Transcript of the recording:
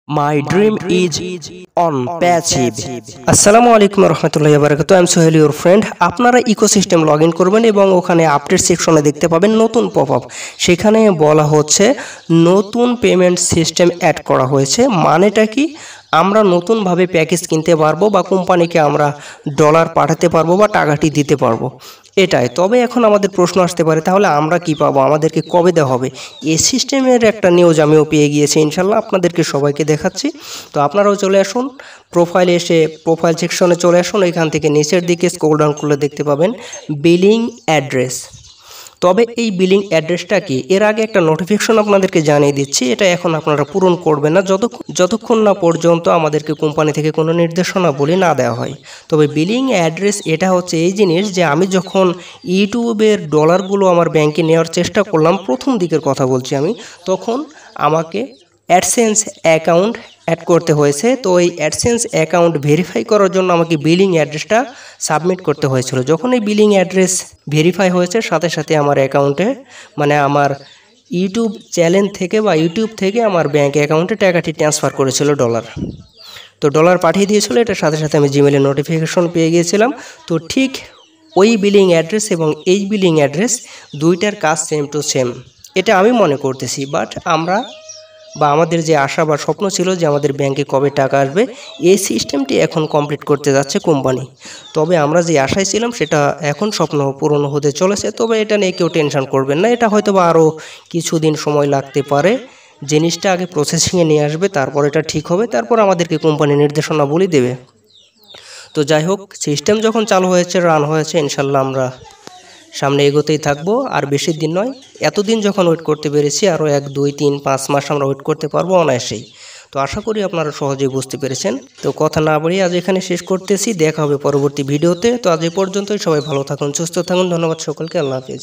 My dream is on passive. আসসালামু আলাইকুম রহমতুল্লাহি ওয়া বারাকাতুহু। I am Sohel your friend. আপনারা ইকোসিস্টেম লগ ইন করবেন এবং ওখানে আপডেট সেকশনে দেখতে পাবেন নতুন পপআপ। সেখানে বলা হচ্ছে নতুন পেমেন্ট সিস্টেম অ্যাড করা হয়েছে। মানেটা কি? আমরা নতুনভাবে প্যাকেজ কিনতে পারবো বা কোম্পানিকে আমরা ডলার পাঠাতে পারবো বা টাকাটি দিতে পারবো, এটাই। তবে এখন আমাদের প্রশ্ন আসতে পারে, তাহলে আমরা কি পাবো, আমাদেরকে কবে দেওয়া হবে? এই সিস্টেমের একটা নিউজ আমিও পেয়ে গিয়েছি, ইনশাল্লাহ আপনাদেরকে সবাইকে দেখাচ্ছি। তো আপনারাও চলে আসুন, প্রোফাইলে এসে প্রোফাইল সেকশনে চলে আসুন। এখান থেকে নিচের দিকে স্ক্রল ডাউন করলে দেখতে পাবেন বিলিং অ্যাড্রেস। তবে এই বিলিং অ্যাড্রেসটা কি, এর আগে একটা নোটিফিকেশন আপনাদেরকে জানিয়ে দিচ্ছি। এটা এখন আপনারা পূরণ করবেন না যতক্ষণ না পর্যন্ত আমাদেরকে কোম্পানি থেকে কোনো নির্দেশনাবলী না দেওয়া হয়। তবে বিলিং অ্যাড্রেস এটা হচ্ছে এই জিনিস যে আমি যখন ইউটিউবের ডলারগুলো আমার ব্যাংকে নেওয়ার চেষ্টা করলাম, প্রথম দিকের কথা বলছি আমি, তখন আমাকে অ্যাডসেন্স অ্যাকাউন্ট অ্যাড করতে হয়েছে। তো এই অ্যাডসেন্স অ্যাকাউন্ট ভেরিফাই করার জন্য আমাকে বিলিং অ্যাড্রেসটা সাবমিট করতে হয়েছিল। যখন এই বিলিং অ্যাড্রেস ভেরিফাই হয়েছে, সাথে সাথে আমার অ্যাকাউন্টে, মানে আমার ইউটিউব চ্যানেল থেকে বা ইউটিউব থেকে আমার ব্যাঙ্ক অ্যাকাউন্টে টাকাটি ট্রান্সফার করেছিল ডলার। তো ডলার পাঠিয়ে দিয়েছিল, এটার সাথে সাথে আমি জিমেলে নোটিফিকেশন পেয়ে গিয়েছিলাম। তো ঠিক ওই বিলিং অ্যাড্রেস এবং এই বিলিং অ্যাড্রেস দুইটার কাজ সেম টু সেম, এটা আমি মনে করতেছি। বাট আমাদের যে আশা বা স্বপ্ন ছিল যে আমাদের ব্যাংকে কবে টাকা আসবে, এই সিস্টেমটি এখন কমপ্লিট করতে যাচ্ছে কোম্পানি। তবে আমরা যে আশায় ছিলাম সেটা এখন স্বপ্ন পূরণ হতে চলেছে। তবে এটা নিয়ে কেউ টেনশন করবেন না, এটা হয়তো বা আরও কিছুদিন সময় লাগতে পারে। জিনিসটা আগে প্রসেসিংয়ে নিয়ে আসবে, তারপর এটা ঠিক হবে, তারপর আমাদেরকে কোম্পানি নির্দেশনাবলী দেবে। তো যাই হোক, সিস্টেম যখন চালু হয়েছে, রান হয়েছে, ইনশাল্লাহ আমরা সামনে এগোতেই থাকবো। আর বেশি দিন নয়, এতদিন যখন ওয়েট করতে পেরেছি, আরও 1, 2, 3, 5 মাস আমরা ওয়েট করতে পারবো অনায়াসেই। তো আশা করি আপনারা সহজেই বুঝতে পেরেছেন। তো কথা না বাড়িয়ে আজ এখানে শেষ করতেছি, দেখা হবে পরবর্তী ভিডিওতে। তো আজ এই পর্যন্তই, সবাই ভালো থাকুন, সুস্থ থাকুন, ধন্যবাদ সকলকে, আল্লাহ হাফেজ।